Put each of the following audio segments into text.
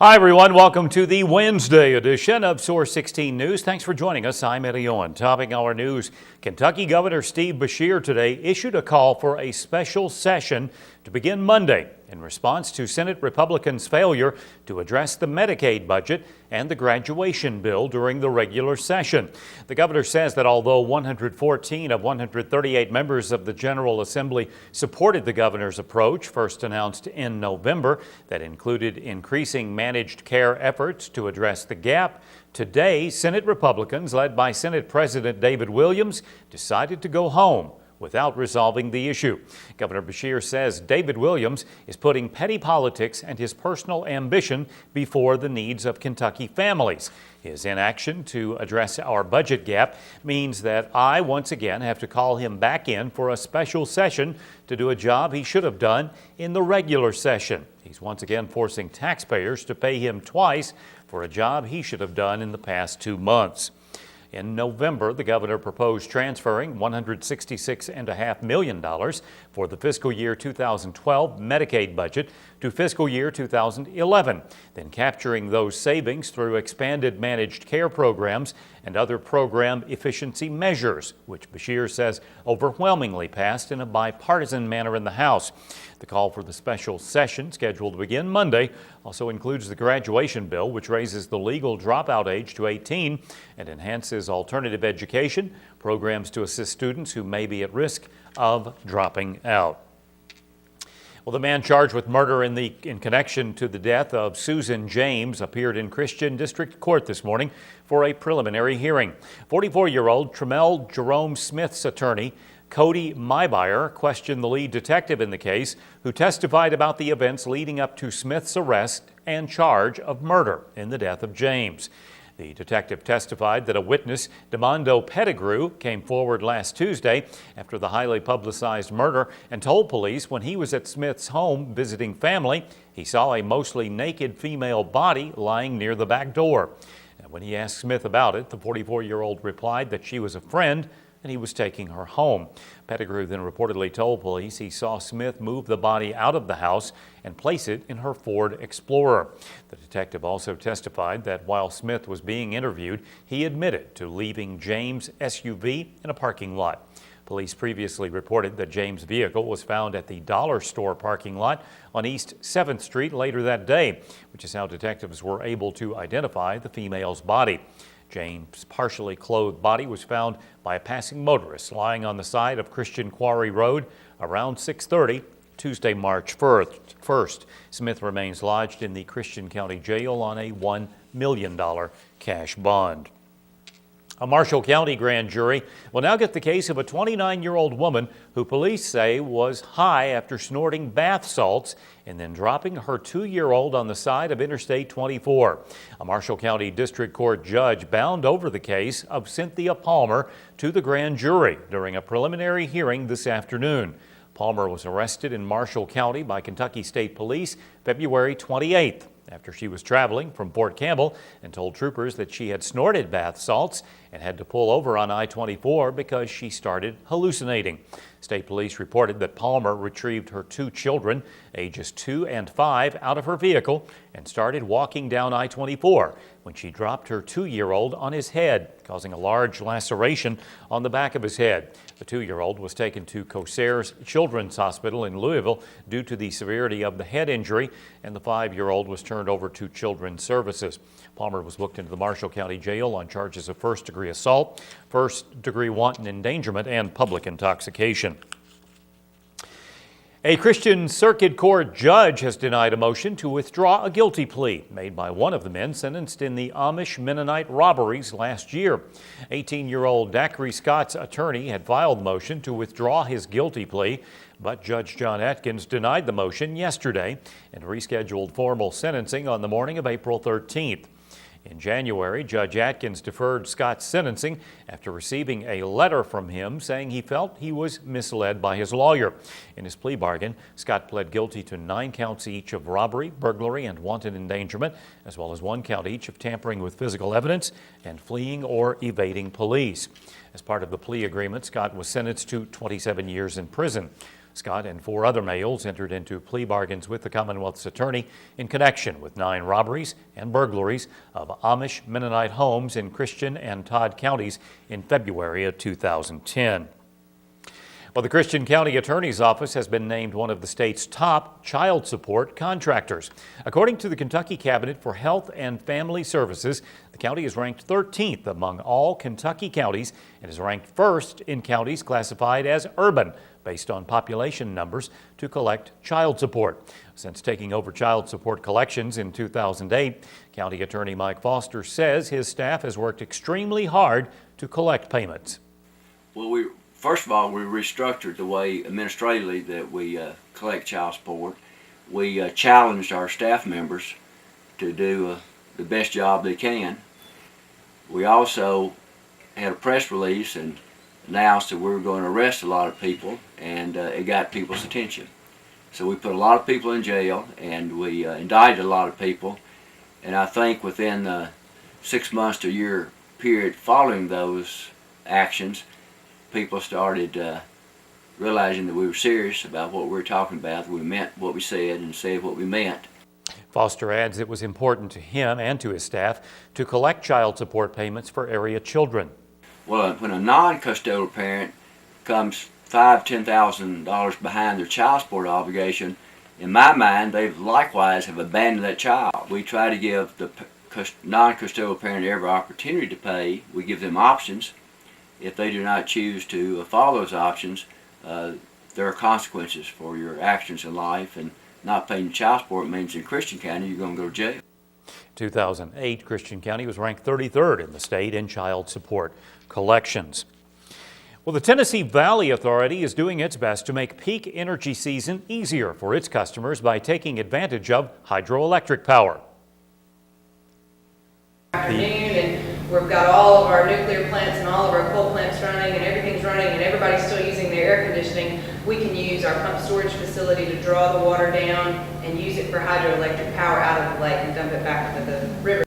Hi, everyone. Welcome to the Wednesday edition of Source 16 News. Thanks for joining us. I'm Eddie Owen. Topping our news, Kentucky Governor Steve Beshear today issued a call for a special session to begin Monday in response to Senate Republicans' failure to address the Medicaid budget and the graduation bill during the regular session. The governor says that although 114 of 138 members of the General Assembly supported the governor's approach, first announced in November, that included increasing managed care efforts to address the gap, today Senate Republicans, led by Senate President David Williams, decided to go home without resolving the issue. Governor Beshear says David Williams is putting petty politics and his personal ambition before the needs of Kentucky families. His inaction to address our budget gap means that I once again have to call him back in for a special session to do a job he should have done in the regular session. He's once again forcing taxpayers to pay him twice for a job he should have done in the past 2 months. In November, the governor proposed transferring $166.5 million for the fiscal year 2012 Medicaid budget to fiscal year 2011, then capturing those savings through expanded managed care programs and other program efficiency measures, which Beshear says overwhelmingly passed in a bipartisan manner in the House. The call for the special session, scheduled to begin Monday, also includes the graduation bill, which raises the legal dropout age to 18 and enhances alternative education, programs to assist students who may be at risk of dropping out. Well, the man charged with murder in connection to the death of Susan James appeared in Christian District Court this morning for a preliminary hearing. 44-year-old Tremel Jerome Smith's attorney, Cody Mybuyer, questioned the lead detective in the case, who testified about the events leading up to Smith's arrest and charge of murder in the death of James. The detective testified that a witness, Demondo Pettigrew, came forward last Tuesday after the highly publicized murder and told police when he was at Smith's home visiting family, he saw a mostly naked female body lying near the back door. And when he asked Smith about it, the 44-year-old replied that she was a friend and he was taking her home. Pettigrew then reportedly told police he saw Smith move the body out of the house and place it in her Ford Explorer. The detective also testified that while Smith was being interviewed, he admitted to leaving James' SUV in a parking lot. Police previously reported that James' vehicle was found at the dollar store parking lot on East 7th Street later that day, which is how detectives were able to identify the female's body. James' partially clothed body was found by a passing motorist lying on the side of Christian Quarry Road around 6:30 Tuesday, March 1st. Smith remains lodged in the Christian County Jail on a $1 million cash bond. A Marshall County grand jury will now get the case of a 29-year-old woman who police say was high after snorting bath salts and then dropping her 2-year-old on the side of Interstate 24. A Marshall County District Court judge bound over the case of Cynthia Palmer to the grand jury during a preliminary hearing this afternoon. Palmer was arrested in Marshall County by Kentucky State Police February 28th. After she was traveling from Fort Campbell and told troopers that she had snorted bath salts and had to pull over on I-24 because she started hallucinating. State police reported that Palmer retrieved her 2 children, ages 2 and 5, out of her vehicle and started walking down I-24 when she dropped her 2-year-old on his head, causing a large laceration on the back of his head. The 2-year-old was taken to Cosair's Children's Hospital in Louisville due to the severity of the head injury, and the 5-year-old was turned over to Children's Services. Palmer was booked into the Marshall County Jail on charges of first-degree assault, first-degree wanton endangerment, and public intoxication. A Christian Circuit Court judge has denied a motion to withdraw a guilty plea made by one of the men sentenced in the Amish Mennonite robberies last year. 18-year-old Dacre Scott's attorney had filed a motion to withdraw his guilty plea, but Judge John Atkins denied the motion yesterday and rescheduled formal sentencing on the morning of April 13th. In January, Judge Atkins deferred Scott's sentencing after receiving a letter from him saying he felt he was misled by his lawyer. In his plea bargain, Scott pled guilty to 9 counts each of robbery, burglary, and wanton endangerment, as well as 1 count each of tampering with physical evidence and fleeing or evading police. As part of the plea agreement, Scott was sentenced to 27 years in prison. Scott and 4 other males entered into plea bargains with the Commonwealth's attorney in connection with 9 robberies and burglaries of Amish Mennonite homes in Christian and Todd counties in February of 2010. Well, the Christian County Attorney's Office has been named one of the state's top child support contractors. According to the Kentucky Cabinet for Health and Family Services, the county is ranked 13th among all Kentucky counties and is ranked first in counties classified as urban based on population numbers to collect child support. Since taking over child support collections in 2008, County Attorney Mike Foster says his staff has worked extremely hard to collect payments. Well, first of all, we restructured the way administratively that we collect child support. We challenged our staff members to do the best job they can. We also had a press release and announced that we were going to arrest a lot of people, and it got people's attention. So we put a lot of people in jail, and we indicted a lot of people. And I think within the 6 months to a year period following those actions, people started realizing that we were serious about what we were talking about, that we meant what we said and said what we meant. Foster adds it was important to him and to his staff to collect child support payments for area children. Well, when a non-custodial parent comes $5,000 to $10,000 behind their child support obligation, in my mind, they likewise have abandoned that child. We try to give the non-custodial parent every opportunity to pay. We give them options. If they do not choose to follow those options, there are consequences for your actions in life, and not paying child support means in Christian County you're going to go to jail. 2008, Christian County was ranked 33rd in the state in child support collections. Well, the Tennessee Valley Authority is doing its best to make peak energy season easier for its customers by taking advantage of hydroelectric power. And we've got all of our nuclear plants and all of our coal plants running, and everything's running, and everybody's still using their air conditioning. We can use our pump storage facility to draw the water down and use it for hydroelectric power out of the lake and dump it back into the river.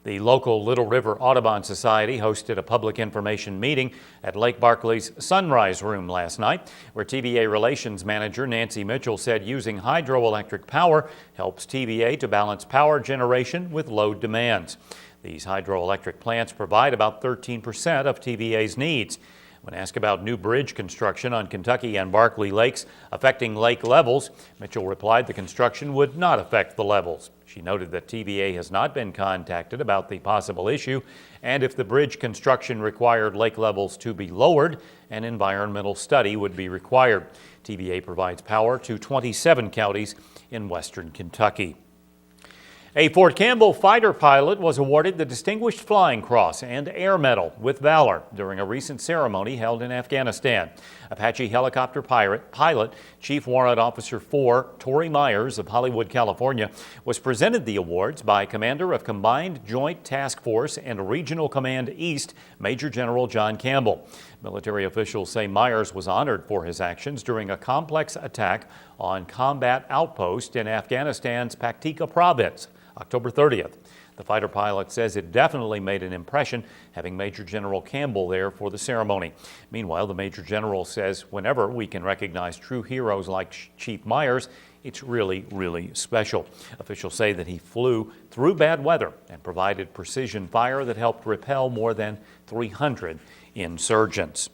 The local Little River Audubon Society hosted a public information meeting at Lake Barkley's Sunrise Room last night, where TVA Relations Manager Nancy Mitchell said using hydroelectric power helps TVA to balance power generation with load demands. These hydroelectric plants provide about 13% of TVA's needs. When asked about new bridge construction on Kentucky and Barkley Lakes affecting lake levels, Mitchell replied the construction would not affect the levels. She noted that TVA has not been contacted about the possible issue, and if the bridge construction required lake levels to be lowered, an environmental study would be required. TVA provides power to 27 counties in western Kentucky. A Fort Campbell fighter pilot was awarded the Distinguished Flying Cross and Air Medal with Valor during a recent ceremony held in Afghanistan. Apache helicopter pilot Chief Warrant Officer 4 Tori Myers of Hollywood, California, was presented the awards by Commander of Combined Joint Task Force and Regional Command East, Major General John Campbell. Military officials say Myers was honored for his actions during a complex attack on combat outpost in Afghanistan's Paktika province, October 30th. The fighter pilot says it definitely made an impression having Major General Campbell there for the ceremony. Meanwhile, the Major General says whenever we can recognize true heroes like Chief Myers, it's really, really special. Officials say that he flew through bad weather and provided precision fire that helped repel more than 300 insurgents.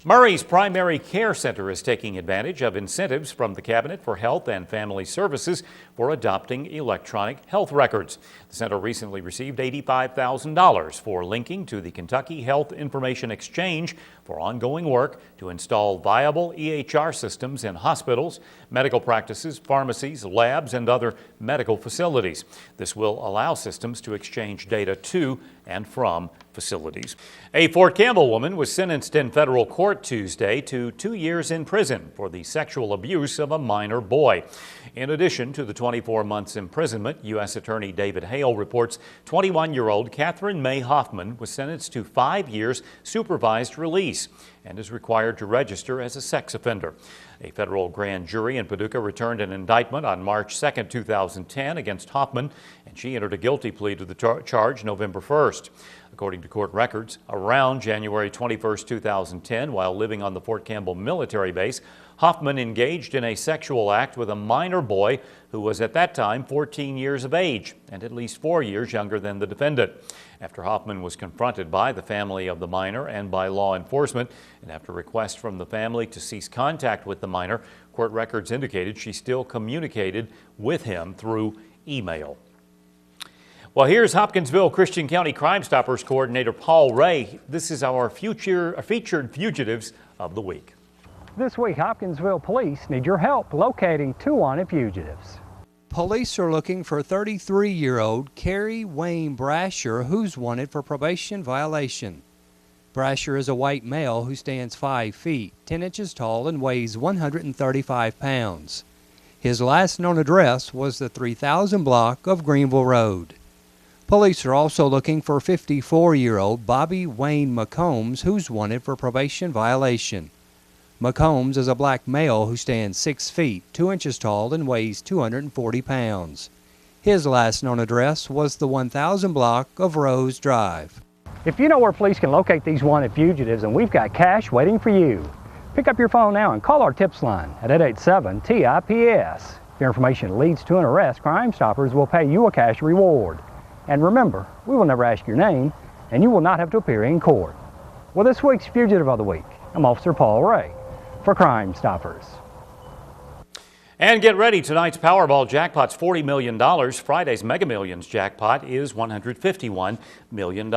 Murray's Primary Care Center is taking advantage of incentives from the Cabinet for Health and Family Services for adopting electronic health records. The center recently received $85,000 for linking to the Kentucky Health Information Exchange for ongoing work to install viable EHR systems in hospitals, medical practices, pharmacies, labs, and other medical facilities. This will allow systems to exchange data to and from facilities. A Fort Campbell woman was sentenced in federal court Tuesday to 2 years in prison for the sexual abuse of a minor boy. In addition to the 24 months imprisonment, U.S. Attorney David Hale reports 21-year-old Catherine May Hoffman was sentenced to 5 years supervised release and is required to register as a sex offender. A federal grand jury in Paducah returned an indictment on March 2, 2010 against Hoffman, and she entered a guilty plea to the charge November 1st. According to court records, around January 21, 2010, while living on the Fort Campbell military base, Hoffman engaged in a sexual act with a minor boy who was at that time 14 years of age and at least 4 years younger than the defendant. After Hoffman was confronted by the family of the minor and by law enforcement, and after request from the family to cease contact with the minor, court records indicated she still communicated with him through email. Well, here's Hopkinsville Christian County Crime Stoppers Coordinator Paul Ray. This is our featured fugitives of the week. This week, Hopkinsville police need your help locating 2 wanted fugitives. Police are looking for 33-year-old Carrie Wayne Brasher, who's wanted for probation violation. Brasher is a white male who stands 5 feet, 10 inches tall, and weighs 135 pounds. His last known address was the 3000 block of Greenville Road. Police are also looking for 54-year-old Bobby Wayne McCombs, who's wanted for probation violation. McCombs is a black male who stands 6 feet, 2 inches tall, and weighs 240 pounds. His last known address was the 1000 block of Rose Drive. If you know where police can locate these wanted fugitives, and we've got cash waiting for you, pick up your phone now and call our tips line at 887-TIPS. If your information leads to an arrest, Crime Stoppers will pay you a cash reward. And remember, we will never ask your name, and you will not have to appear in court. Well, this week's Fugitive of the Week, I'm Officer Paul Ray for Crime Stoppers. And get ready, tonight's Powerball jackpot's $40 million. Friday's Mega Millions jackpot is $151 million.